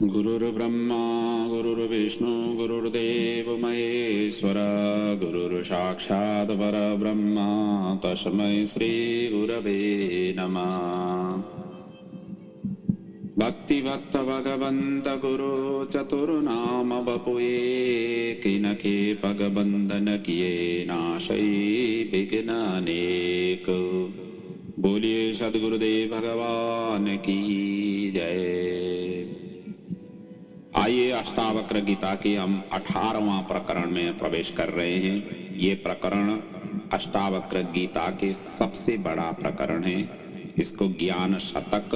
गुरुर्ब्रह्मा गुरुर्विष्णु गुरुर्देव महेश्वर गुरुर्साक्षात् परब्रह्म तस्मै श्री गुरवे नमः। भक्ति भक्त भगवंत गुरु चतुर्नाम बपुए किनके पग बंधन किए नाशई विघ्न अनेक। बोलिए सद्गुरुदेव भगवान की जय। आइए अष्टावक्र गीता के हम 18वां प्रकरण में प्रवेश कर रहे हैं। ये प्रकरण अष्टावक्र गीता के सबसे बड़ा प्रकरण है। इसको ज्ञान शतक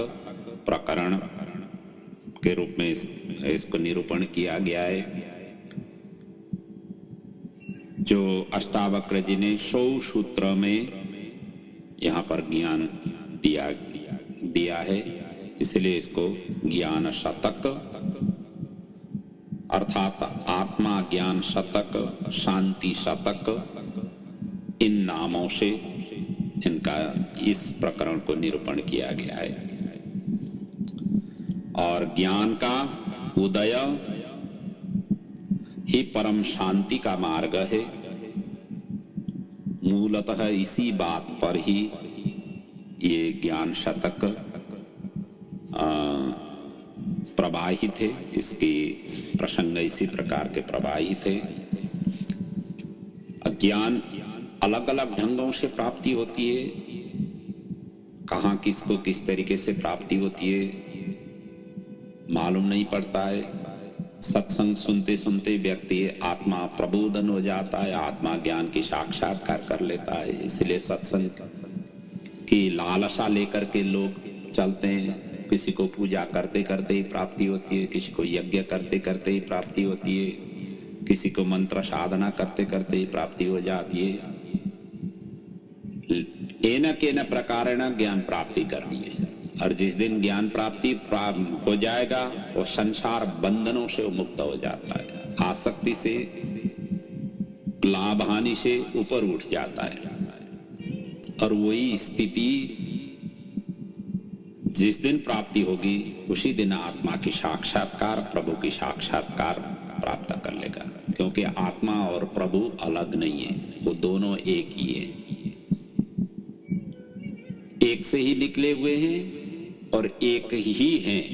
प्रकरण के रूप में इसको निरूपण किया गया है। जो अष्टावक्र जी ने 100 सूत्र में यहाँ पर ज्ञान दिया है, इसलिए इसको ज्ञान शतक अर्थात आत्मा ज्ञान शतक, शांति शतक, इन नामों से इनका इस प्रकरण को निरूपण किया गया है। और ज्ञान का उदय ही परम शांति का मार्ग है। मूलतः इसी बात पर ही ये ज्ञान शतक प्रवाहित है। इसके प्रसंग इसी प्रकार के प्रवाहित है। अज्ञान अलग अलग ढंगों से प्राप्ति होती है। कहाँ किसको किस तरीके से प्राप्ति होती है मालूम नहीं पड़ता है। सत्संग सुनते सुनते व्यक्ति आत्मा प्रबोधन हो जाता है, आत्मा ज्ञान की साक्षात्कार कर लेता है। इसलिए सत्संग की लालसा लेकर के लोग चलते हैं। किसी को पूजा करते करते ही प्राप्ति होती है, किसी को यज्ञ करते करते ही प्राप्ति होती है, किसी को मंत्र साधना करते करते ही प्राप्ति हो जाती है। एन केन प्रकारेण ज्ञान प्राप्ति करनी है। और जिस दिन ज्ञान प्राप्ति हो जाएगा वो संसार बंधनों से मुक्त हो जाता है, आसक्ति से, लाभ हानि से ऊपर उठ जाता है। और वही स्थिति जिस दिन प्राप्ति होगी उसी दिन आत्मा की साक्षात्कार, प्रभु की साक्षात्कार प्राप्त कर लेगा। क्योंकि आत्मा और प्रभु अलग नहीं है, वो दोनों एक ही है, एक से ही निकले हुए हैं और एक ही हैं।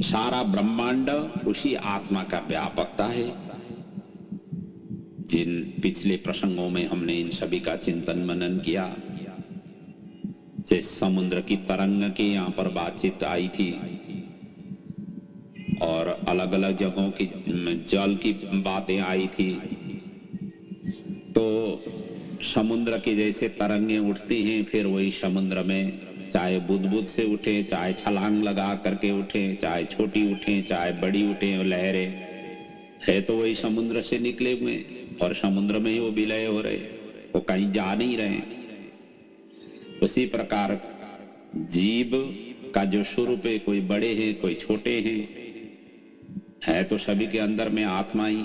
सारा ब्रह्मांड उसी आत्मा का व्यापकता है। जिन पिछले प्रसंगों में हमने इन सभी का चिंतन मनन किया, जैसे समुद्र की तरंग की यहाँ पर बातचीत आई थी और अलग अलग जगहों की जल की बातें आई थी। तो समुद्र की जैसे तरंगें उठती हैं, फिर वही समुद्र में चाहे बुदबुद से उठे, चाहे छलांग लगा करके उठे, चाहे छोटी उठे, चाहे बड़ी उठे, लहरें है तो वही समुद्र से निकले हुए और समुद्र में ही वो विलय हो रहे, वो कहीं जा नहीं रहे। उसी प्रकार जीव का जो स्वरूप है, कोई बड़े हैं कोई छोटे हैं, है तो सभी के अंदर में आत्मा ही।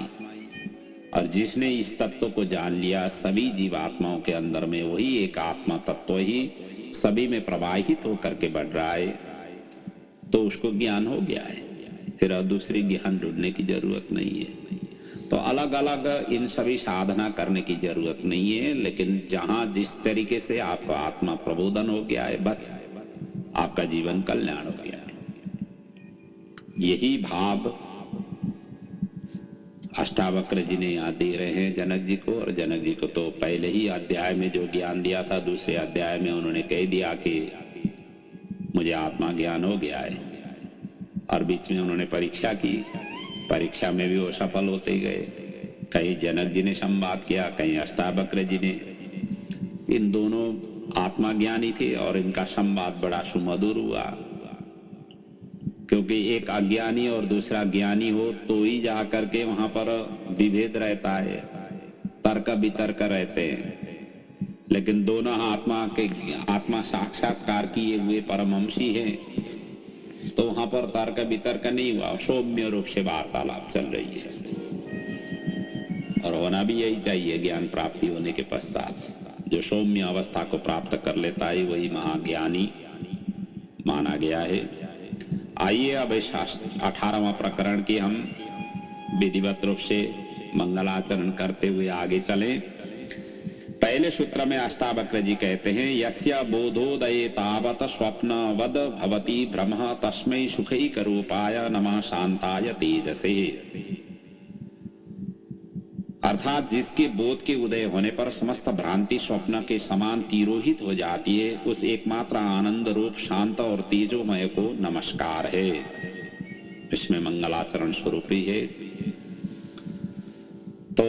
और जिसने इस तत्व को जान लिया, सभी जीवात्माओं के अंदर में वही एक आत्मा तत्व ही सभी में प्रवाहित होकर के बढ़ रहा है, तो उसको ज्ञान हो गया है। फिर और दूसरी ज्ञान ढूंढने की जरूरत नहीं है। तो अलग अलग इन सभी साधना करने की जरूरत नहीं है। लेकिन जहां जिस तरीके से आपका आत्मा प्रबोधन हो गया है, बस आपका जीवन कल्याण हो गया है। यही भाव अष्टावक्र जी ने यहाँ दे रहे हैं जनक जी को। और जनक जी को तो पहले ही अध्याय में जो ज्ञान दिया था, दूसरे अध्याय में उन्होंने कह दिया कि मुझे आत्मा ज्ञान हो गया है। और बीच में उन्होंने परीक्षा की, परीक्षा में भी वो सफल होते गए। कहीं जनक जी ने संवाद किया, कहीं अष्टावक्र जी ने। इन दोनों आत्मा ज्ञानी थे और इनका संवाद बड़ा सुमधुर हुआ। क्योंकि एक अज्ञानी और दूसरा ज्ञानी हो तो ही जा करके वहां पर विभेद रहता है, तर्क वितर्क रहते हैं। लेकिन दोनों आत्मा साक्षात्कार किए हुए परमहंसी हैं, तो वहां पर तर्क वितर्क नहीं हुआ, सौम्य रूप से वार्तालाप चल रही है। और होना भी यही चाहिए। ज्ञान प्राप्ति होने के पश्चात जो सौम्य अवस्था को प्राप्त कर लेता है वही महाज्ञानी माना गया है। आइए अब इस 18वां प्रकरण की हम विधिवत रूप से मंगलाचरण करते हुए आगे चलें। पहले सूत्र में अष्टावक्र जी कहते हैं, यस्य बोधोदये तावत स्वप्नवद भवति ब्रह्म तस्मै सुखैकरूपाय नमः शांताय तेजसे। अर्थात जिसके बोध के उदय होने पर समस्त भ्रांति स्वप्न के समान तिरोहित हो जाती है, उस एकमात्र आनंद रूप शांत और तेजोमय को नमस्कार है। इसमें मंगलाचरण स्वरूप ही है। तो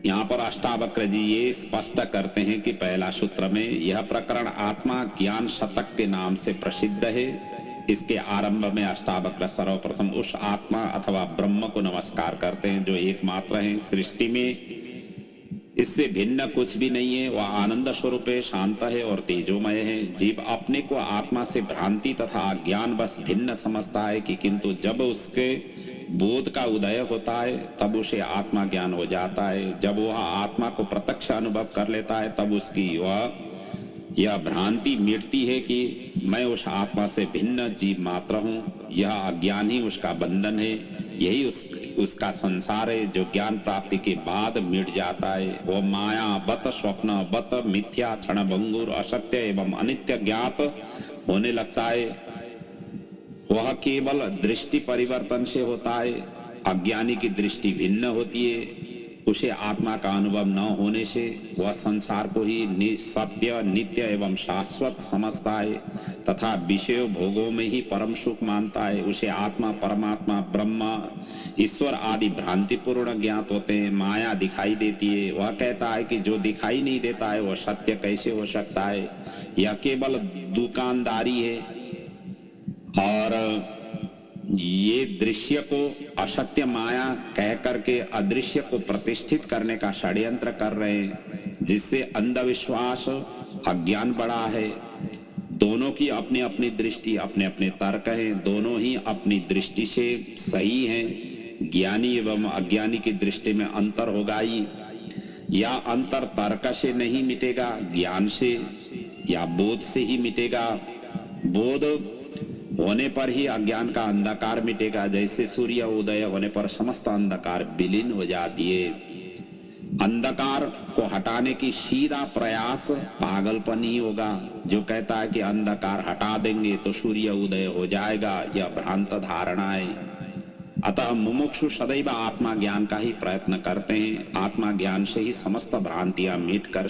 यहाँ पर अष्टावक्र जी ये स्पष्ट करते हैं कि पहला सूत्र में यह प्रकरण आत्मा ज्ञान शतक के नाम से प्रसिद्ध है। इसके आरंभ में अष्टावक्र सर्वप्रथम उस आत्मा अथवा ब्रह्म को नमस्कार करते हैं जो एकमात्र है सृष्टि में, इससे भिन्न कुछ भी नहीं है। वह आनंद स्वरूप है, शांत है और तेजोमय है। जीव अपने को आत्मा से भ्रांति तथा अज्ञान बस भिन्न समझता है कि किंतु जब उसके बोध का उदय होता है तब उसे आत्मा ज्ञान हो जाता है। जब वह आत्मा को प्रत्यक्ष अनुभव कर लेता है तब उसकी यह भ्रांति मिटती है कि मैं उस आत्मा से भिन्न जीव मात्र हूँ। यह अज्ञान ही उसका बंधन है, यही उसका संसार है जो ज्ञान प्राप्ति के बाद मिट जाता है। वह माया बत स्वप्न बत मिथ्या क्षणभंगुर असत्य एवं अनित्य ज्ञात होने लगता है। वह केवल दृष्टि परिवर्तन से होता है। अज्ञानी की दृष्टि भिन्न होती है। उसे आत्मा का अनुभव न होने से वह संसार को ही सत्य नित्य एवं शाश्वत समझता है तथा विषय भोगों में ही परम सुख मानता है। उसे आत्मा परमात्मा ब्रह्मा ईश्वर आदि भ्रांतिपूर्ण ज्ञात होते हैं। माया दिखाई देती है। वह कहता है कि जो दिखाई नहीं देता है वह सत्य कैसे हो सकता है। यह केवल दुकानदारी है और ये दृश्य को असत्य माया कह करके अदृश्य को प्रतिष्ठित करने का षड्यंत्र कर रहे हैं, जिससे अंधविश्वास अज्ञान बढ़ा है। दोनों की अपनी अपनी दृष्टि अपने अपने तर्क हैं, दोनों ही अपनी दृष्टि से सही हैं। ज्ञानी एवं अज्ञानी की दृष्टि में अंतर होगा ही। यह अंतर तर्क से नहीं मिटेगा, ज्ञान से या बोध से ही मिटेगा। बोध होने पर ही अज्ञान का अंधकार मिटेगा। जैसे सूर्य उदय होने पर समस्त अंधकार विलीन हो जाती है। अंधकार को हटाने की सीधा प्रयास पागलपन ही होगा। जो कहता है कि अंधकार हटा देंगे तो सूर्य उदय हो जाएगा, यह भ्रांत धारणा है। अतः मुमुक्षु सदैव आत्मा ज्ञान का ही प्रयत्न करते हैं। आत्मा ज्ञान से ही समस्त भ्रांतियां मिटकर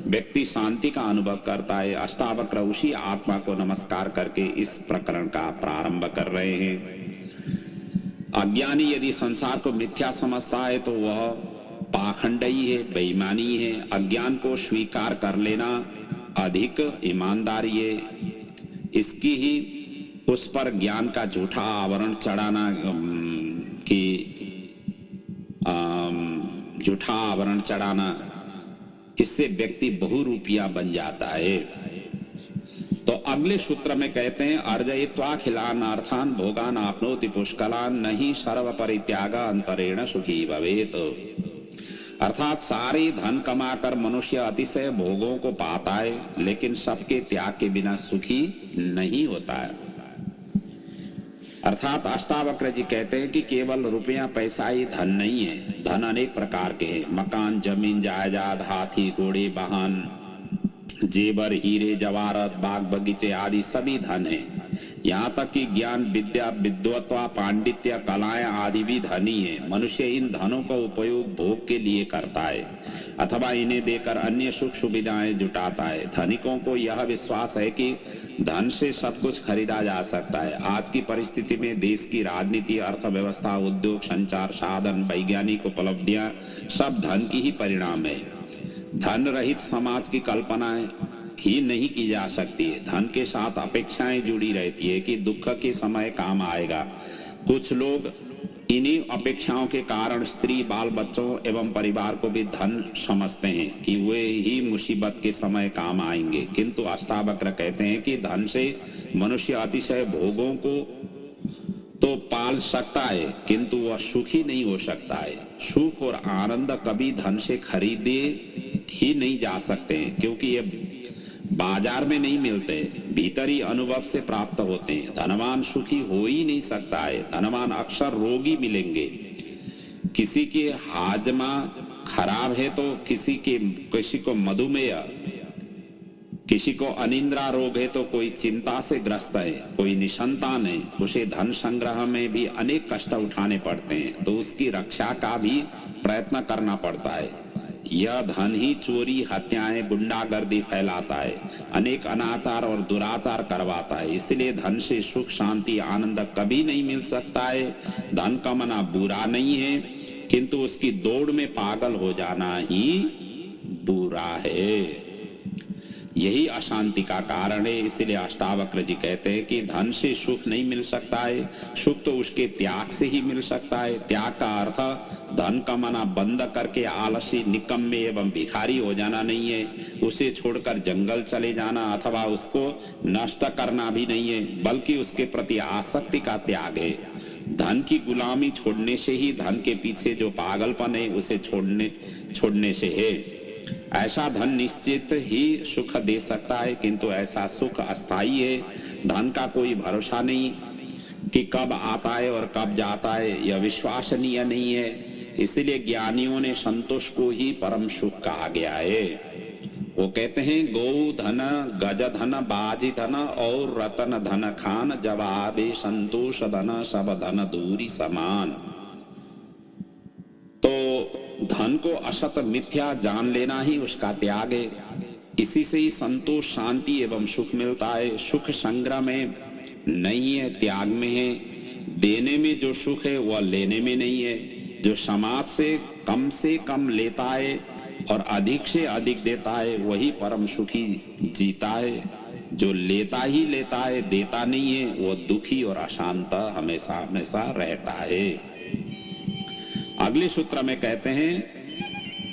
व्यक्ति शांति का अनुभव करता है। अष्टावक्र उसी आत्मा को नमस्कार करके इस प्रकरण का प्रारंभ कर रहे हैं। अज्ञानी यदि संसार को मिथ्या समझता है तो वह पाखंडी है, बेईमानी है। अज्ञान को स्वीकार कर लेना अधिक ईमानदारी है। इसकी ही उस पर ज्ञान का झूठा आवरण चढ़ाना झूठा आवरण चढ़ाना, इससे व्यक्ति बहुरूपिया बन जाता है। तो अगले सूत्र में कहते हैं, अर्जयित्वाखिलान अर्थान भोगान आपनोति पुष्कलान नहीं सर्व परित्याग अंतरेण सुखी भवेत। अर्थात सारे धन कमाकर मनुष्य अतिशय भोगों को पाता है, लेकिन सबके त्याग के बिना सुखी नहीं होता है। अर्थात अष्टावक्र जी कहते हैं कि केवल रुपया पैसा ही धन नहीं है। धन अनेक प्रकार के हैं। मकान, जमीन, जायदाद, हाथी, घोड़े, वाहन, जेवर, हीरे, जवाहरत, बाग बगीचे आदि सभी धन है। यहाँ तक कि ज्ञान, विद्या, विद्वत्व, पांडित्य, कलाएं आदि भी धन ही है। मनुष्य इन धनों का उपयोग भोग के लिए करता है अथवा इन्हें देकर अन्य सुख सुविधाएं जुटाता है। धनिकों को यह विश्वास है कि धन से सब कुछ खरीदा जा सकता है। आज की परिस्थिति में देश की राजनीति, अर्थव्यवस्था, उद्योग, संचार साधन, वैज्ञानिक उपलब्धियां सब धन की ही परिणाम है। धन रहित समाज की कल्पना ही नहीं की जा सकती है। धन के साथ अपेक्षाएं जुड़ी रहती है कि दुख के समय काम आएगा। कुछ लोग इन्हीं अपेक्षाओं के कारण स्त्री, बाल बच्चों एवं परिवार को भी धन समझते हैं कि वे ही मुसीबत के समय काम आएंगे। किंतु अष्टावक्र कहते हैं कि धन से मनुष्य अतिशय भोगों को तो पाल सकता है, किंतु वह सुखी नहीं हो सकता है। सुख और आनंद कभी धन से खरीदे ही नहीं जा सकते हैं, क्योंकि ये बाजार में नहीं मिलते, भीतरी अनुभव से प्राप्त होते हैं। धनवान सुखी हो ही नहीं सकता है, धनवान अक्सर रोगी मिलेंगे। किसी के हाजमा खराब है तो किसी को मधुमेह, किसी को अनिद्रा रोग है तो कोई चिंता से ग्रस्त है, कोई निसंतान है, उसे धन संग्रह में भी अनेक कष्ट उठाने पड़ते हैं, तो उसकी रक्षा का भी प्रयत्न करना पड़ता है। यह धन ही चोरी, हत्याएं, गुंडागर्दी फैलाता है, अनेक अनाचार और दुराचार करवाता है। इसलिए धन से सुख, शांति, आनंद कभी नहीं मिल सकता है। धन कमाना बुरा नहीं है, किंतु उसकी दौड़ में पागल हो जाना ही बुरा है। यही अशांति का कारण है। इसलिए अष्टावक्र जी कहते हैं कि धन से सुख नहीं मिल सकता है, सुख तो उसके त्याग से ही मिल सकता है। त्याग का अर्थ धन कमाना बंद करके आलसी, निकम्मे एवं भिखारी हो जाना नहीं है, उसे छोड़कर जंगल चले जाना अथवा उसको नष्ट करना भी नहीं है, बल्कि उसके प्रति आसक्ति का त्याग है। धन की गुलामी छोड़ने से ही, धन के पीछे जो पागलपन है उसे छोड़ने से है। ऐसा धन निश्चित ही सुख दे सकता है, किंतु ऐसा सुख अस्थायी है। धन का कोई भरोसा नहीं कि कब आता है और कब जाता है, यह विश्वसनीय नहीं है। इसलिए ज्ञानियों ने संतोष को ही परम सुख कहा गया है। वो कहते हैं गौ धन, गज धन, बाजी धन और रतन धन खान, जवाबे संतोष धन, सब धन दूरी समान। तो धन को असत मिथ्या जान लेना ही उसका त्याग है। इसी से ही संतोष, शांति एवं सुख मिलता है। सुख संग्रह में नहीं है, त्याग में है। देने में जो सुख है वह लेने में नहीं है। जो समाज से कम लेता है और अधिक से अधिक देता है, वही परम सुखी जीता है। जो लेता ही लेता है, देता नहीं है, वो दुखी और अशांत हमेशा हमेशा रहता है। अगले सूत्र में कहते हैं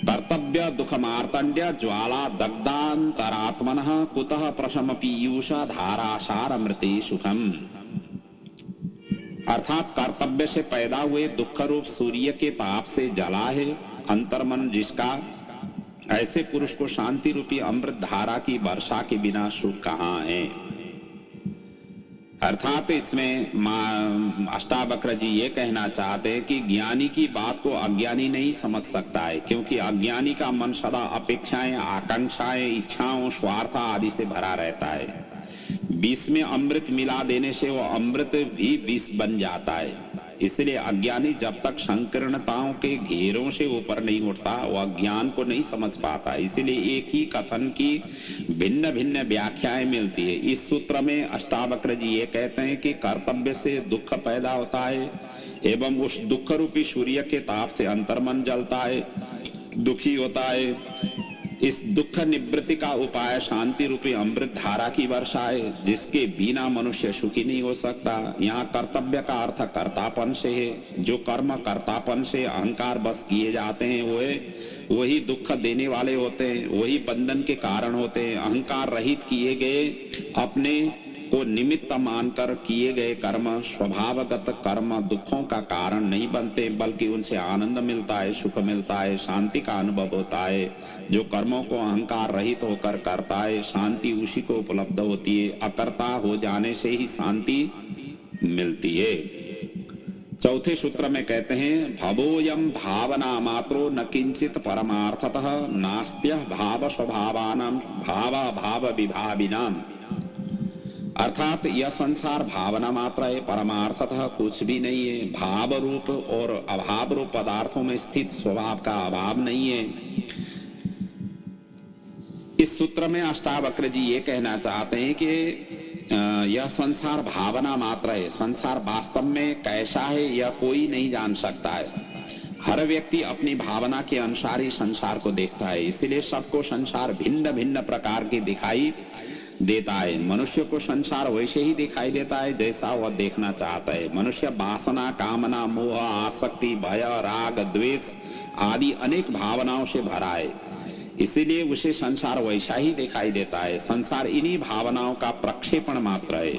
कर्तव्य दुख मार्तंड्य ज्वाला दग्धांतरात्मनः कुतः प्रशम पीयूषा धारासार मृति सुखम। अर्थात कर्तव्य से पैदा हुए दुख रूप सूर्य के ताप से जला है अंतर्मन जिसका, ऐसे पुरुष को शांति रूपी अमृत धारा की वर्षा के बिना सुख कहाँ है। अर्थात इसमें अष्टावक्र जी ये कहना चाहते हैं कि ज्ञानी की बात को अज्ञानी नहीं समझ सकता है, क्योंकि अज्ञानी का मन सदा अपेक्षाएं, आकांक्षाएं, इच्छाओं, स्वार्थ आदि से भरा रहता है। विष में अमृत मिला देने से वो अमृत भी विष बन जाता है। इसलिए अज्ञानी जब तक संकीर्णताओं के घेरों से ऊपर नहीं उठता, वह ज्ञान को नहीं समझ पाता। इसलिए एक ही कथन की भिन्न भिन्न व्याख्याएं मिलती है। इस सूत्र में अष्टावक्र जी ये कहते हैं कि कर्तव्य से दुख पैदा होता है एवं उस दुख रूपी सूर्य के ताप से अंतर्मन जलता है, दुखी होता है। इस दुख निवृत्ति का उपाय शांति रूपी अमृत धारा की वर्षा है, जिसके बिना मनुष्य सुखी नहीं हो सकता। यहाँ कर्तव्य का अर्थ कर्तापन से है। जो कर्म कर्तापन से अहंकार बस किए जाते हैं वही दुख देने वाले होते हैं, वही बंधन के कारण होते हैं। अहंकार रहित किए गए, अपने को निमित्त मानकर किए गए कर्म, स्वभावगत कर्म दुखों का कारण नहीं बनते, बल्कि उनसे आनंद मिलता है, सुख मिलता है, शांति का अनुभव होता है। जो कर्मों को अहंकार रहित होकर करता है, शांति उसी को उपलब्ध होती है। अकर्ता हो जाने से ही शांति मिलती है। चौथे सूत्र में कहते हैं भवोयम भावना मात्रो न किंचित परमार्थतः नास्त्यः भाव स्वभावानां भाव विभाविनाम। अर्थात यह संसार भावना मात्र है, परमार्थतः कुछ भी नहीं है। भाव रूप और अभाव रूप पदार्थों में स्थित स्वभाव का अभाव नहीं है। इस सूत्र में अष्टावक्र जी ये कहना चाहते हैं कि यह संसार भावना मात्र है। संसार वास्तव में कैसा है यह कोई नहीं जान सकता है। हर व्यक्ति अपनी भावना के अनुसार ही संसार को देखता है। इसलिए सबको संसार भिन्न भिन्न प्रकार के दिखाई देता है। मनुष्य को संसार वैसे ही दिखाई देता है जैसा वह देखना चाहता है। मनुष्य वासना, कामना, मोह, आसक्ति, भय, राग, द्वेष आदि अनेक भावनाओं से भरा है। इसीलिए उसे संसार वैसा ही दिखाई देता है। संसार इन्हीं भावनाओं का प्रक्षेपण मात्र है।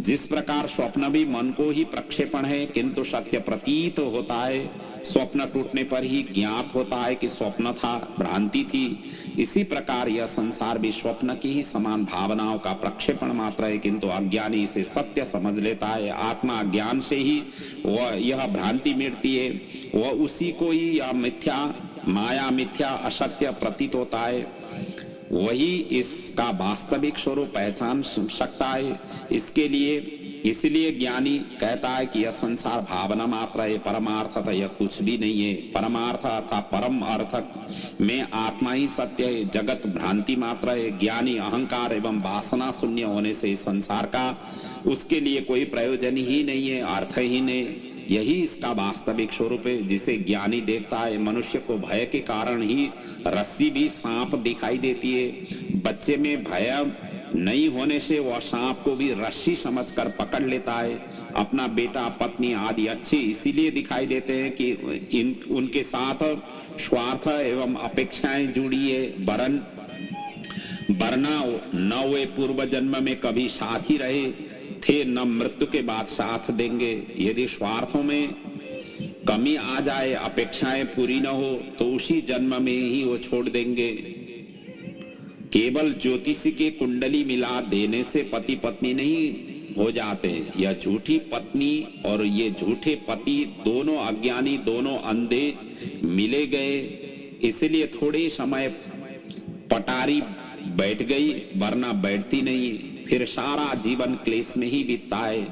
जिस प्रकार स्वप्न भी मन को ही प्रक्षेपण है किंतु सत्य प्रतीत होता है, स्वप्न टूटने पर ही ज्ञात होता है कि स्वप्न था, भ्रांति थी, इसी प्रकार यह संसार भी स्वप्न की ही समान भावनाओं का प्रक्षेपण मात्र है, किंतु अज्ञानी इसे सत्य समझ लेता है। आत्मा ज्ञान से ही वह यह भ्रांति मिटती है, वह उसी को ही यह मिथ्या माया मिथ्या असत्य प्रतीत होता है, वही इसका वास्तविक स्वरूप पहचान सकता है। इसके लिए इसलिए ज्ञानी कहता है कि यह संसार भावना मात्र है, परमार्थतः यह कुछ भी नहीं है। परमार्थ अर्थात परम अर्थ में आत्मा ही सत्य है, जगत भ्रांति मात्र है। ज्ञानी अहंकार एवं वासना शून्य होने से इस संसार का उसके लिए कोई प्रयोजन ही नहीं है, अर्थ ही नहीं। यही इसका वास्तविक स्वरूप है, जिसे ज्ञानी देखता है। मनुष्य को भय के कारण ही रस्सी भी सांप दिखाई देती है। बच्चे में भय नहीं होने से वह सांप को भी रस्सी समझकर पकड़ लेता है। अपना बेटा पत्नी आदि अच्छे इसीलिए दिखाई देते हैं कि उनके साथ स्वार्थ एवं अपेक्षाएं जुड़ी है, वरना न वे पूर्व जन्म में कभी साथ ही रहे थे, न मृत्यु के बाद साथ देंगे। यदि स्वार्थों में कमी आ जाए, अपेक्षाएं पूरी न हो, तो उसी जन्म में ही वो छोड़ देंगे। केवल ज्योतिषी के कुंडली मिला देने से पति पत्नी नहीं हो जाते। यह झूठी पत्नी और ये झूठे पति दोनों अज्ञानी, दोनों अंधे मिले गए, इसलिए थोड़े समय पटारी बैठ गई, वरना बैठती नहीं। फिर सारा जीवन क्लेश में ही बीतता है।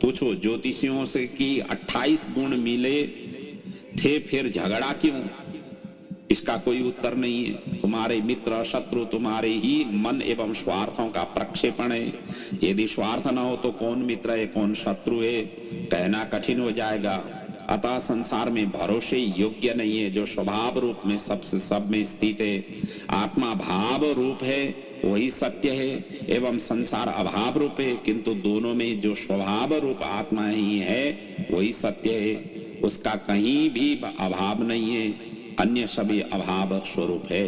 पूछो ज्योतिषियों से कि 28 गुण मिले थे, फिर झगड़ा क्यों? इसका कोई उत्तर नहीं है। तुम्हारे मित्र शत्रु तुम्हारे ही मन एवं स्वार्थों का प्रक्षेपण है। यदि स्वार्थ न हो तो कौन मित्र है कौन शत्रु है, कहना कठिन हो जाएगा। अतः संसार में भरोसे योग्य नहीं है। जो स्वभाव रूप में सब में स्थित है, आत्मा भाव रूप है, वही सत्य है, एवं संसार अभाव रूप है, किंतु दोनों में जो स्वभाव रूप आत्मा ही है वही सत्य है। उसका कहीं भी अभाव नहीं है, अन्य सभी अभाव स्वरूप है।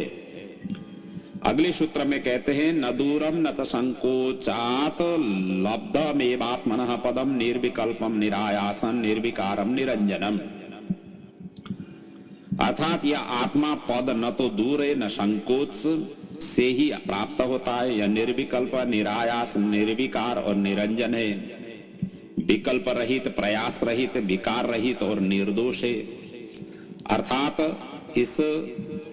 अगले सूत्र में कहते हैं, न दूरम न च संकोचात लब्धमेवात्मनः पदम निर्विकल्पम निरायासम निर्विकारम निरंजनम। अर्थात यह आत्मा पद न तो दूर है न संकोच से ही प्राप्त होता है। यह निर्विकल्प, निरायास, निर्विकार और निरंजन है। विकल्प रहित, प्रयास रहित, विकार रहित और निर्दोष है। अर्थात इस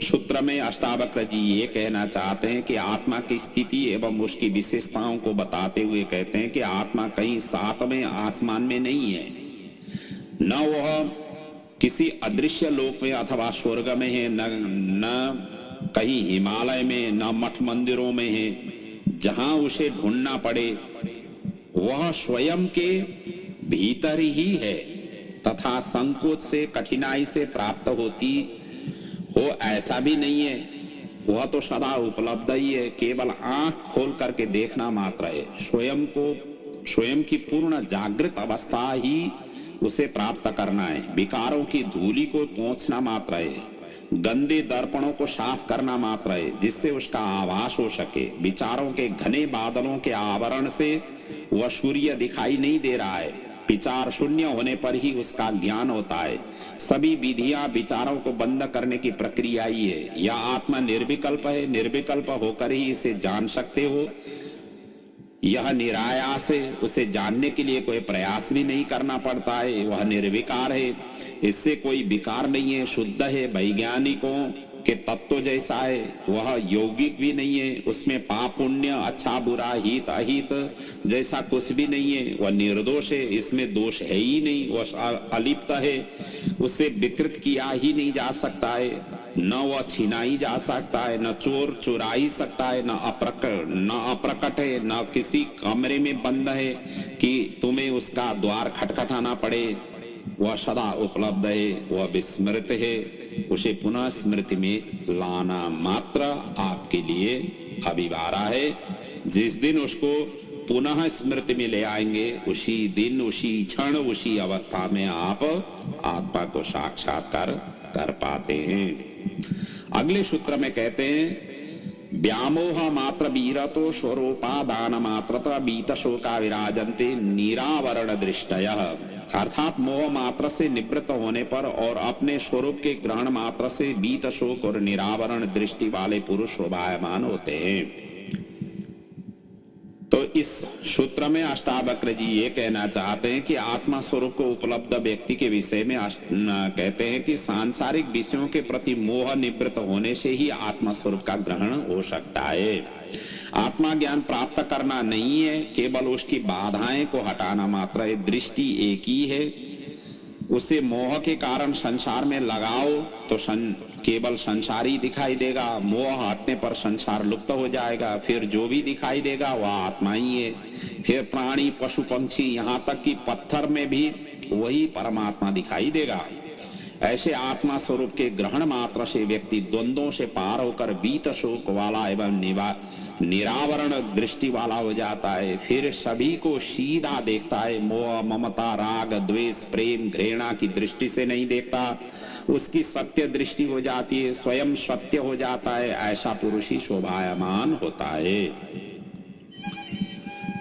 सूत्र में अष्टावक्र जी ये कहना चाहते हैं कि आत्मा की स्थिति एवं उसकी विशेषताओं को बताते हुए कहते हैं कि आत्मा कहीं सातवें आसमान में नहीं है, न वह किसी अदृश्य लोक में अथवा स्वर्ग में है, न कहीं हिमालय में, न मठ मंदिरों में है जहां उसे ढूंढना पड़े। वह स्वयं के भीतर ही है तथा संकोच से, कठिनाई से प्राप्त होती हो ऐसा भी नहीं है। वह तो सदा उपलब्ध ही है, केवल आंख खोल करके देखना मात्र है। स्वयं की पूर्ण जागृत अवस्था ही उसे प्राप्त करना है। विकारों की धूली को पोंछना मात्र है, गंदे दर्पणों को साफ करना मात्र है, जिससे उसका आभास हो सके। विचारों के घने बादलों के आवरण से वह सूर्य दिखाई नहीं दे रहा है। विचार शून्य होने पर ही उसका ज्ञान होता है। सभी विधियां विचारों को बंद करने की प्रक्रिया ही है। यह आत्मा निर्विकल्प है, निर्विकल्प होकर ही इसे जान सकते हो। यह निरायास है, उसे जानने के लिए कोई प्रयास भी नहीं करना पड़ता है। वह निर्विकार है, इससे कोई विकार नहीं है, शुद्ध है, वैज्ञानिकों के तत्व जैसा है। वह यौगिक भी नहीं है, उसमें पाप पुण्य, अच्छा बुरा, हित अहित जैसा कुछ भी नहीं है। वह निर्दोष है, इसमें दोष है ही नहीं। वह अलिप्त है, उसे विकृत किया ही नहीं जा सकता है, न वह छीनाई जा सकता है, न चोर चुरा ही सकता है, न अप्रकट है, न किसी कमरे में बंद है कि तुम्हें उसका द्वार खटखटाना पड़े। वह सदा उपलब्ध है, वह विस्मृत है, उसे पुनः स्मृति में लाना मात्र आपके लिए अभिवारा है। जिस दिन उसको पुनः स्मृति में ले आएंगे, उसी दिन, उसी क्षण, उसी अवस्था में आप आत्मा को साक्षात्कार कर पाते हैं। अगले सूत्र में कहते हैं, व्यामोह मात्र वीरतो स्वरूपादान मात्रता बीत शोका विराजन्ते निरावरण दृष्टयः। अर्थात मोह मात्र से निवृत्त होने पर और अपने स्वरूप के ग्रहण मात्र से बीत शोक और निरावरण दृष्टि वाले पुरुष शोभायमान होते हैं। तो इस सूत्र में अष्टावक्र जी ये कहना चाहते हैं कि आत्मा स्वरूप को उपलब्ध व्यक्ति के विषय में कहते हैं कि सांसारिक विषयों के प्रति मोह निवृत्त होने से ही आत्मा स्वरूप का ग्रहण हो सकता है। आत्मा ज्ञान प्राप्त करना नहीं है, केवल उसकी बाधाएं को हटाना मात्र है। दृष्टि एक ही है, उसे मोह के कारण संसार में लगाओ तो केवल संसार ही दिखाई देगा। मोह हटने पर संसार लुप्त हो जाएगा, फिर जो भी दिखाई देगा वह आत्मा ही है। फिर प्राणी पशु पंछी यहाँ तक कि पत्थर में भी वही परमात्मा दिखाई देगा। ऐसे आत्मा स्वरूप के ग्रहण मात्र से व्यक्ति द्वंद्वों से पार होकर बीत शोक वाला एवं निरावरण दृष्टि वाला हो जाता है। फिर सभी को सीधा देखता है, मोह ममता राग द्वेष प्रेम घृणा की दृष्टि से नहीं देखता, उसकी सत्य दृष्टि हो जाती है, स्वयं सत्य हो जाता है। ऐसा पुरुष ही शोभायमान होता है।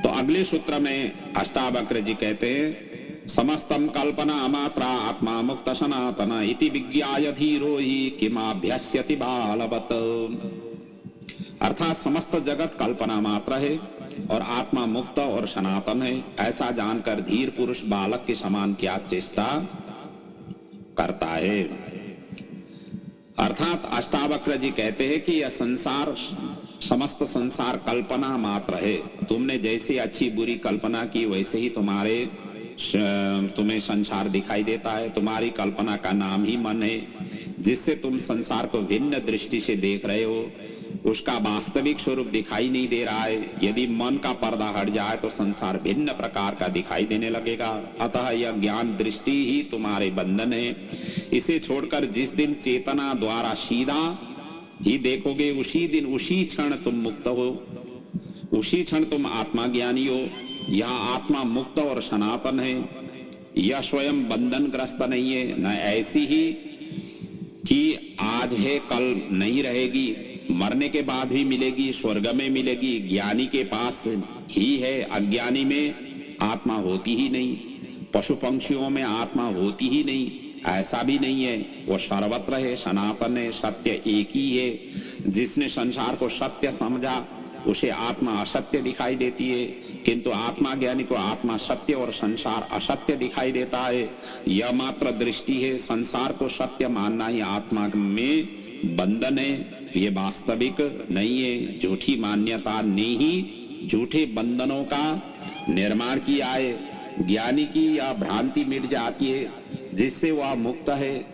तो अगले सूत्र में अष्टावक्र जी कहते हैं, समस्तम कल्पना मात्रा आत्मा मुक्त सनातन इति विज्ञाय धीरो ही किमाभ्यस्यति बालवत। अर्थात समस्त जगत कल्पना मात्र है और आत्मा मुक्त और सनातन है, ऐसा जानकर धीर पुरुष बालक के समान क्या चेष्टा करता है। अर्थात अष्टावक्र जी कहते हैं कि यह संसार, समस्त संसार कल्पना मात्र है। तुमने जैसे अच्छी बुरी कल्पना की वैसे ही तुम्हें संसार दिखाई देता है। तुम्हारी कल्पना का नाम ही मन है, जिससे तुम संसार को भिन्न दृष्टि से देख रहे हो। उसका वास्तविक स्वरूप दिखाई नहीं दे रहा है। यदि मन का पर्दा हट जाए तो संसार भिन्न प्रकार का दिखाई देने लगेगा। अतः यह ज्ञान दृष्टि ही तुम्हारे बंधन है। इसे छोड़कर जिस दिन चेतना द्वारा सीधा ही देखोगे, उसी दिन उसी क्षण तुम मुक्त हो, उसी क्षण तुम आत्मा ज्ञानी हो। यह आत्मा मुक्त और सनातन है। यह स्वयं बंधन ग्रस्त नहीं है, न ऐसी ही कि आज है कल नहीं रहेगी, मरने के बाद भी मिलेगी, स्वर्ग में मिलेगी। ज्ञानी के पास ही है, अज्ञानी में आत्मा होती ही नहीं। पशु पंक्षियों में आत्मा होती ही नहीं, ऐसा भी नहीं है। वो सर्वत्र है, सनातन है, सत्य एक ही है। जिसने संसार को सत्य समझा उसे आत्मा असत्य दिखाई देती है, किंतु आत्मा ज्ञानी को आत्मा सत्य और संसार असत्य दिखाई देता है। यह मात्र दृष्टि है। संसार को सत्य मानना ही आत्मा में बंधन है, ये वास्तविक नहीं है। झूठी मान्यता ने ही झूठे बंधनों का निर्माण किया है। ज्ञानी की यह भ्रांति मिट जाती है, जिससे वह मुक्त है।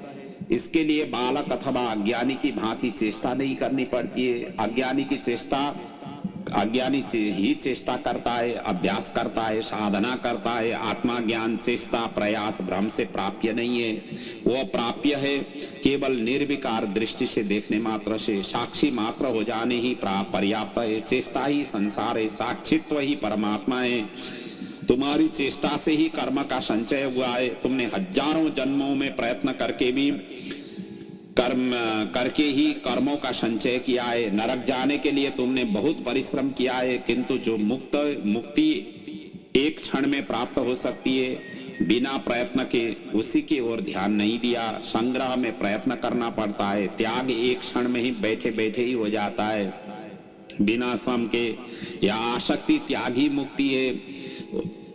इसके लिए बालक अथवा अज्ञानी की भांति चेष्टा नहीं करनी पड़ती है। अज्ञानी ही चेष्टा करता है, अभ्यास करता है, साधना करता है। आत्मा ज्ञान चेष्टा प्रयास भ्रम से प्राप्य नहीं है। वह प्राप्य है केवल निर्विकार दृष्टि से देखने मात्र से। साक्षी मात्र हो जाने ही पर्याप्त है। चेष्टा ही संसार है, साक्षित्व ही परमात्मा है। तुम्हारी चेष्टा से ही कर्म का संचय हुआ है। तुमने हजारों जन्मों में प्रयत्न करके ही कर्मों का संचय किया है। नरक जाने के लिए तुमने बहुत परिश्रम किया है, किंतु जो मुक्ति एक क्षण में प्राप्त हो सकती है बिना प्रयत्न के, उसी की ओर ध्यान नहीं दिया। संग्रह में प्रयत्न करना पड़ता है। त्याग एक क्षण में ही बैठे बैठे ही हो जाता है बिना श्रम के। यह आसक्ति त्याग ही मुक्ति है।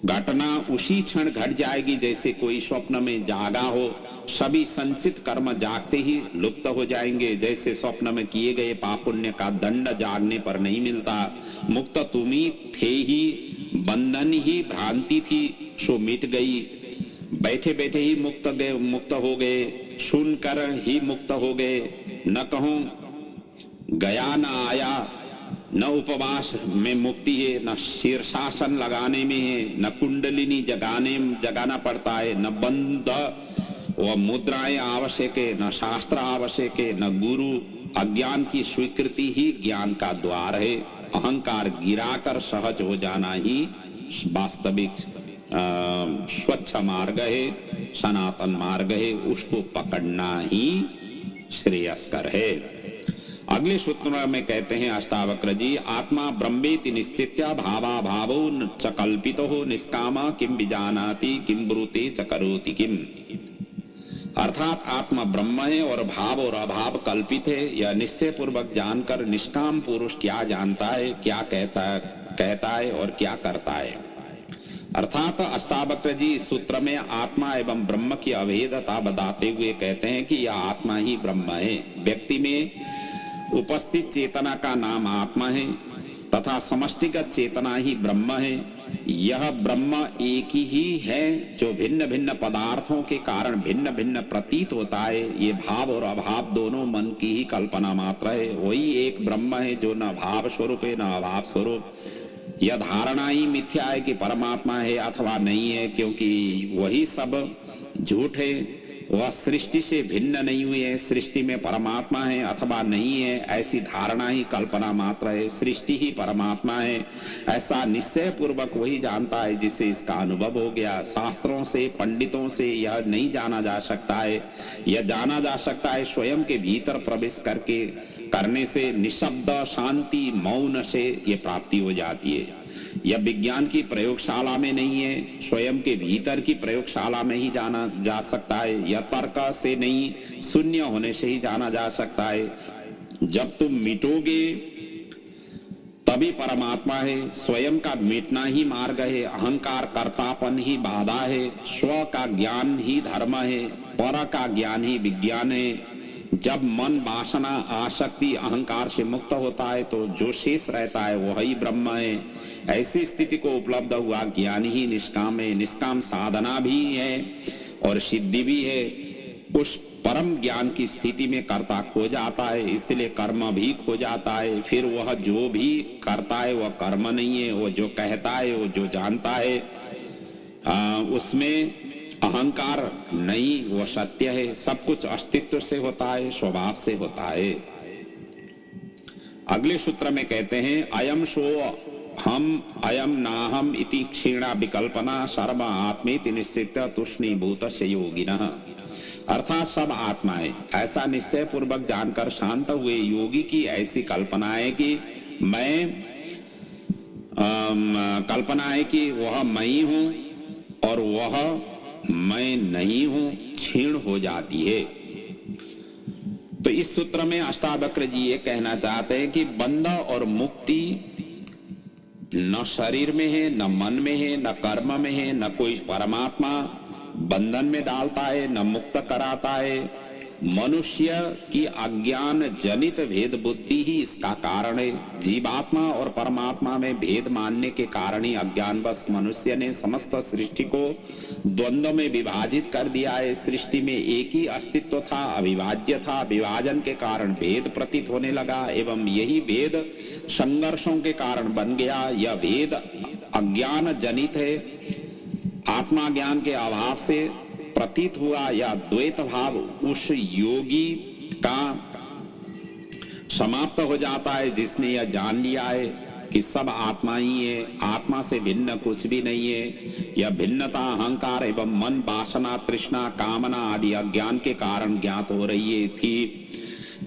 घटना उसी क्षण घट जाएगी जैसे कोई स्वप्न में जागा हो। सभी संचित कर्म जागते ही लुप्त हो जाएंगे, जैसे स्वप्न में किए गए पाप पुण्य का दंड जागने पर नहीं मिलता। मुक्त तुम ही थे ही, बंधन ही भ्रांति थी सो मिट गई। बैठे बैठे ही मुक्त हो गए, सुनकर ही मुक्त हो गए। न कहूं गया न आया, न उपवास में मुक्ति है, न शीर्षासन लगाने में है, न कुंडलिनी जगाना पड़ता है, न बंद व मुद्राएं आवश्यक है, न शास्त्र आवश्यक है, न गुरु। अज्ञान की स्वीकृति ही ज्ञान का द्वार है। अहंकार गिराकर सहज हो जाना ही वास्तविक स्वच्छ मार्ग है, सनातन मार्ग है। उसको पकड़ना ही श्रेयस्कर है। अगले सूत्र में कहते हैं अष्टावक्र जी, आत्मा ब्रह्मेति निश्चित्या भावा भावो च कल्पितो निष्कामा किम विजानाति किम ब्रूते च करोति किम। अर्थात आत्मा ब्रह्म है और भाव और अभाव कल्पित है। यह निश्चय पूर्वक जानकर निष्काम पुरुष क्या जानता है, क्या कहता है और क्या करता है। अर्थात अष्टावक्र जी इस सूत्र में आत्मा एवं ब्रह्म की अभेदता बताते हुए कहते हैं कि यह आत्मा ही ब्रह्म है। व्यक्ति में उपस्थित चेतना का नाम आत्मा है तथा समष्टिगत चेतना ही ब्रह्म है। यह ब्रह्म एक ही है जो भिन्न भिन्न पदार्थों के कारण भिन्न भिन्न प्रतीत होता है। ये भाव और अभाव दोनों मन की ही कल्पना मात्र है। वही एक ब्रह्म है जो न भाव स्वरूप है न अभाव स्वरूप। यह धारणा ही मिथ्या है कि परमात्मा है अथवा नहीं है, क्योंकि वही सब झूठ है। वह सृष्टि से भिन्न नहीं हुई है। सृष्टि में परमात्मा है अथवा नहीं है, ऐसी धारणा ही कल्पना मात्र है। सृष्टि ही परमात्मा है ऐसा निश्चय पूर्वक वही जानता है जिसे इसका अनुभव हो गया। शास्त्रों से यह नहीं जाना जा सकता है। यह जाना जा सकता है स्वयं के भीतर प्रवेश करने से। निशब्द शांति मौन से ये प्राप्ति हो जाती है। यह विज्ञान की प्रयोगशाला में नहीं है, स्वयं के भीतर की प्रयोगशाला में ही जाना जा सकता है। यह तर्क से नहीं, शून्य होने से ही जाना जा सकता है। जब तुम मिटोगे तभी परमात्मा है। स्वयं का मिटना ही मार्ग है। अहंकार कर्तापन ही बाधा है। स्व का ज्ञान ही धर्म है। पर का ज्ञान ही विज्ञान है। जब मन वासना आसक्ति अहंकार से मुक्त होता है तो जो शेष रहता है वही ब्रह्म है। ऐसी स्थिति को उपलब्ध हुआ ज्ञान ही निष्काम है। निष्काम साधना भी है और सिद्धि भी है। उस परम ज्ञान की स्थिति में कर्ता खो जाता है, इसलिए कर्म भी खो जाता है। फिर वह जो भी करता है वह कर्म नहीं है। वो जो कहता है, वो जो जानता है, उसमें अहंकार नहीं, वो सत्य है। सब कुछ अस्तित्व से होता है, स्वभाव से होता है। अगले सूत्र में कहते हैं, अयम सो हम अयम नाहम इति क्षीणा विकल्पना सर्व आत्मेति निश्चित तुष्णीभूतस्य योगिनः। अर्थात सब आत्मा है ऐसा निश्चय पूर्वक जानकर शांत हुए योगी की ऐसी कल्पना है कि वह मैं ही हूं और वह मैं नहीं हूं, क्षीण हो जाती है। तो इस सूत्र में अष्टावक्र जी ये कहना चाहते हैं कि बंध और मुक्ति न शरीर में है, न मन में है, न कर्म में है। न कोई परमात्मा बंधन में डालता है, न मुक्त कराता है। मनुष्य की अज्ञान जनित भेद बुद्धि ही इसका कारण है। जीवात्मा और परमात्मा में भेद मानने के कारण ही अज्ञानवश मनुष्य ने समस्त सृष्टि को द्वंद्व में विभाजित कर दिया है। सृष्टि में एक ही अस्तित्व था, अविभाज्य था। विभाजन के कारण भेद प्रतीत होने लगा एवं यही भेद संघर्षों के कारण बन गया। यह भेद अज्ञान जनित है। आत्मा ज्ञान के अभाव से प्रतीत हुआ या द्वैत भाव उस योगी का समाप्त हो जाता है जिसने यह जान लिया है कि सब आत्मा ही है, आत्मा से भिन्न कुछ भी नहीं है। यह भिन्नता अहंकार एवं मन वासना तृष्णा कामना आदि अज्ञान के कारण ज्ञात हो रही थी।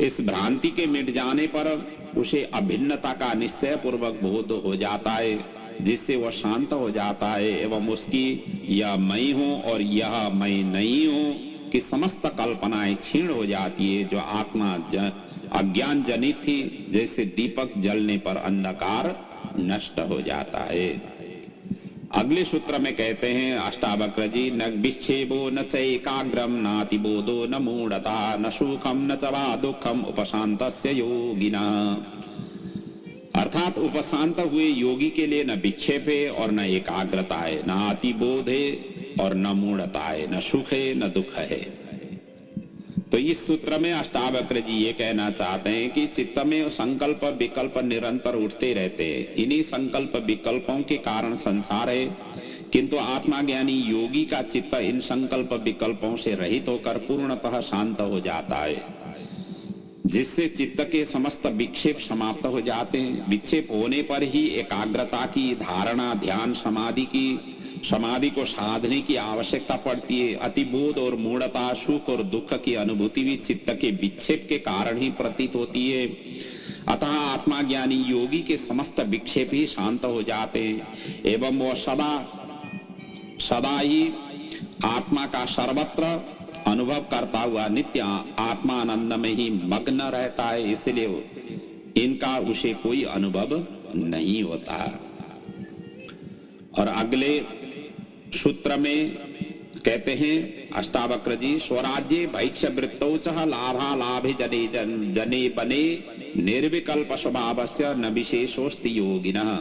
इस भ्रांति के मिट जाने पर उसे अभिन्नता का निश्चय पूर्वक बोध हो जाता है, जिससे वह शांत हो जाता है एवं उसकी यह मैं हूं और यह मैं नहीं हूं कि समस्त कल्पनाएं क्षीण हो जाती है। जो आत्मा अज्ञान जनित थी, जैसे दीपक जलने पर अंधकार नष्ट हो जाता है। अगले सूत्र में कहते हैं अष्टावक्र जी, न विक्षेपो न च एकाग्रम नातिबोधो न मूढ़ता न सुखम न च वा दुखम उपशांतस्य योगिनः। अर्थात उपशांत हुए योगी के लिए न विक्षेप है और न एकाग्रता है, न अतिबोध है और न मूढ़ता है, न सुख है न दुख है। तो इस सूत्र में अष्टावक्र जी ये कहना चाहते हैं कि चित्त में संकल्प विकल्प निरंतर उठते रहते हैं। इन्हीं संकल्प विकल्पों के कारण संसार है, किंतु आत्माज्ञानी योगी का चित्त इन संकल्प विकल्पों से रहित होकर पूर्णतः शांत हो जाता है, जिससे चित्त के समस्त विक्षेप समाप्त हो जाते हैं। विक्षेप होने पर ही एकाग्रता की, धारणा ध्यान समाधि की समाधि को साधने की आवश्यकता पड़ती है। अतिबोध और मूढ़ता, सुख और दुख की अनुभूति भी चित्त के विक्षेप के कारण ही प्रतीत होती है। अतः आत्मा ज्ञानी योगी के समस्त विक्षेप ही शांत हो जाते हैं एवं वह सदा सदा ही आत्मा का सर्वत्र अनुभव करता हुआ नित्य आत्मानंद में ही मग्न रहता है। इसलिए इनका उसे कोई अनुभव नहीं होता। और अगले सूत्र में कहते हैं अष्टावक्र जी, स्वराज्य भैक्ष्य वृत्तौ च लाभा लाभे जने बने निर्विकल्प स्वभावस्य न विशेषोस्ति योगिनः।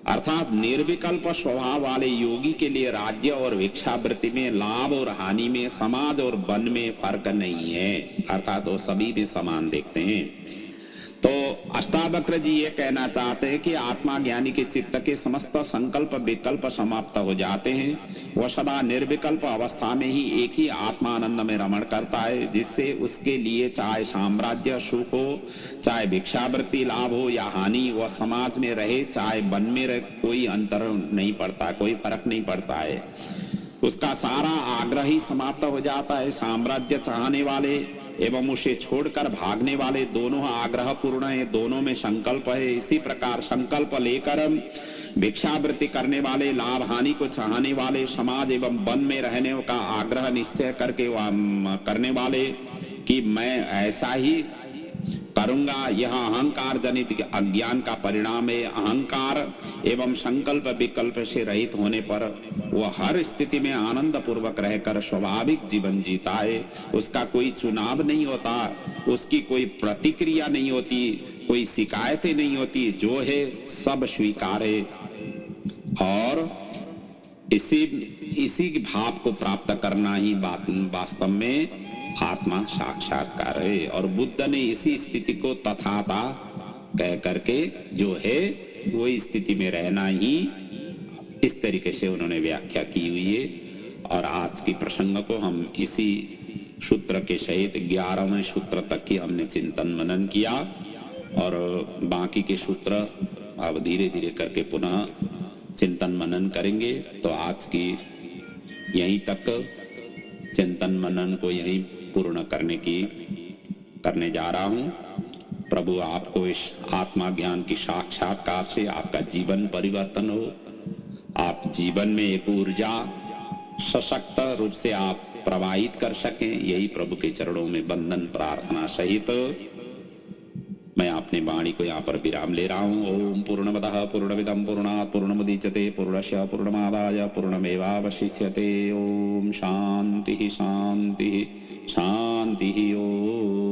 अर्थात निर्विकल्प स्वभाव वाले योगी के लिए राज्य और भिक्षावृत्ति में, लाभ और हानि में, समाज और वन में फर्क नहीं है। अर्थात वो सभी भी समान देखते हैं। तो अष्टावक्र जी ये कहना चाहते हैं कि आत्मा ज्ञानी के चित्त के समस्त संकल्प विकल्प समाप्त हो जाते हैं। वह सदा निर्विकल्प अवस्था में ही एक ही आत्मानंद में रमण करता है, जिससे उसके लिए चाहे साम्राज्य सुख हो, चाहे भिक्षावृत्ति लाभ हो या हानि, वह समाज में रहे चाहे वन में रहे, कोई अंतर नहीं पड़ता, कोई फर्क नहीं पड़ता है। उसका सारा आग्रह ही समाप्त हो जाता है। साम्राज्य चाहने वाले एवं उसे छोड़कर भागने वाले दोनों आग्रह पूर्ण है, दोनों में संकल्प है। इसी प्रकार संकल्प लेकर भिक्षावृत्ति करने वाले, लाभ हानि को चाहने वाले, समाज एवं वन में रहने का आग्रह निश्चय करके करने वाले कि मैं ऐसा ही करूंगा, यह अहंकार जनित अज्ञान का परिणाम है। अहंकार एवं संकल्प विकल्प से रहित होने पर वह हर स्थिति में आनंद पूर्वक रहकर स्वाभाविक जीवन जीता है। उसका कोई चुनाव नहीं होता, उसकी कोई प्रतिक्रिया नहीं होती, कोई शिकायतें नहीं होती, जो है सब स्वीकार है। और इसी भाव को प्राप्त करना ही वास्तव में आत्मा साक्षात्कार है। और बुद्ध ने इसी स्थिति को तथाता कह करके जो है वही स्थिति में रहना ही, इस तरीके से उन्होंने व्याख्या की हुई है। और आज की प्रसंग को हम इसी सूत्र के सहित 11वें सूत्र तक की हमने चिंतन मनन किया। और बाकी के सूत्र अब धीरे धीरे करके पुनः चिंतन मनन करेंगे। तो आज की यहीं तक चिंतन मनन को यहीं पूर्ण करने जा रहा हूं। प्रभु आपको इस आत्मा ज्ञान की साक्षात्कार से आपका जीवन परिवर्तन हो, आप जीवन में एक ऊर्जा सशक्त रूप से आप प्रवाहित कर सकें, यही प्रभु के चरणों में वंदन प्रार्थना सहित मैं अपनी वाणी को यहाँ पर विराम ले रहा हूँ। ओम पूर्णमदः पूर्णमिदं पूर्णात् पूर्णमुदच्यते पूर्णस्य पूर्णमादाय पूर्णमेवावशिष्यते। ओम शांति शांति शांति। ओम।